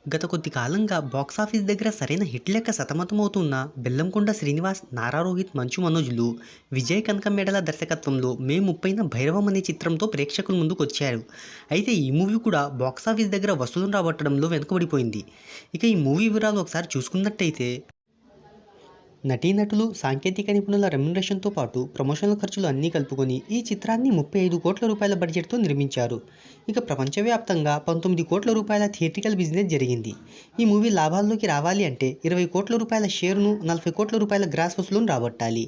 గత కొద్ది కాలంగా బాక్సాఫీస్ దగ్గర సరైన హిట్ లెక్క సతమతమవుతున్న బెల్లంకొండ శ్రీనివాస్, నారా రోహిత్, మంచు మనోజ్లు విజయ్ కనకమేడల దర్శకత్వంలో మే 30న భైరవం అనే చిత్రంతో ప్రేక్షకుల ముందుకొచ్చారు. అయితే ఈ మూవీ కూడా బాక్సాఫీస్ దగ్గర వసూళ్లను రాబట్టడంలో వెనుకబడిపోయింది. ఇక ఈ మూవీ వివరాలు ఒకసారి చూసుకున్నట్టయితే నటీనటులు, సాంకేతిక నిపుణుల రెమ్యునరేషన్‌తో పాటు ప్రమోషనల్ ఖర్చులు అన్నీ కలుపుకొని ఈ చిత్రాన్ని 35 కోట్ల రూపాయల బడ్జెట్‌తో నిర్మించారు. ఇక ప్రపంచవ్యాప్తంగా 19 కోట్ల రూపాయల థియేట్రికల్ బిజినెస్ జరిగింది. ఈ మూవీ లాభాల్లోకి రావాలి అంటే 20 కోట్ల రూపాయల షేర్‌ను, 40 కోట్ల రూపాయల గ్రాస్ వసూలును రాబట్టాలి.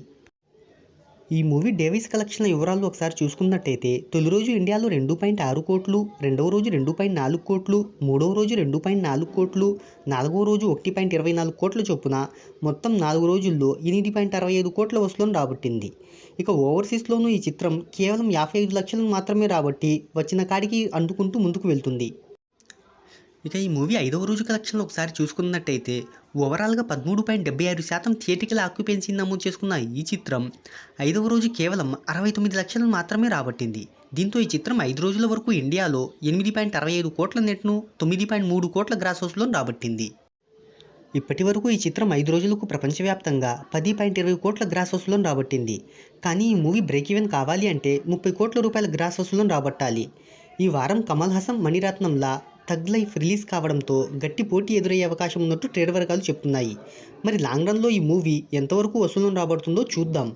ఈ మూవీ డేవిస్ కలెక్షన్ల వివరాలు ఒకసారి చూసుకున్నట్టయితే తొలి రోజు ఇండియాలో 2.6 కోట్లు, రెండవ రోజు 2.4 కోట్లు, మూడవ రోజు 2.4 కోట్లు, నాలుగవ రోజు 1.24 కోట్ల చొప్పున మొత్తం 4 రోజుల్లో 8.65 కోట్ల వసూలను రాబట్టింది. ఇక ఓవర్సీస్లోనూ ఈ చిత్రం కేవలం 55 లక్షలను మాత్రమే రాబట్టి వచ్చిన కాడికి అందుకుంటూ ముందుకు వెళ్తుంది. ఇక ఈ మూవీ 5వ రోజు కలెక్షన్లు ఒకసారి చూసుకున్నట్టయితే ఓవరాల్గా 13.76% థియేట్రికల్ ఆక్యుపెన్సీని నమోదు చేసుకున్న ఈ చిత్రం 5వ రోజు కేవలం 69 లక్షలను మాత్రమే రాబట్టింది. దీంతో ఈ చిత్రం 5 రోజుల వరకు ఇండియాలో 8.65 కోట్ల నెట్ను, 9.3 కోట్ల గ్రాస్ వసూలును రాబట్టింది. ఇప్పటి వరకు ఈ చిత్రం 5 రోజులకు ప్రపంచవ్యాప్తంగా 10.20 కోట్ల గ్రాస్ వసూలును రాబట్టింది. కానీ ఈ మూవీ బ్రేక్ ఈవెన్ కావాలి అంటే 30 కోట్ల రూపాయల గ్రాస్ వసూలును రాబట్టాలి. ఈ వారం కమల్ హాసన్, మణిరత్నంలా థగ్ లైఫ్ రిలీజ్ కావడంతో గట్టి పోటీ ఎదురయ్యే అవకాశం ఉన్నట్టు ట్రేడ్ వర్గాలు చెప్తున్నాయి. మరి లాంగ్ రన్లో ఈ మూవీ ఎంతవరకు వసూలును రాబడుతుందో చూద్దాం.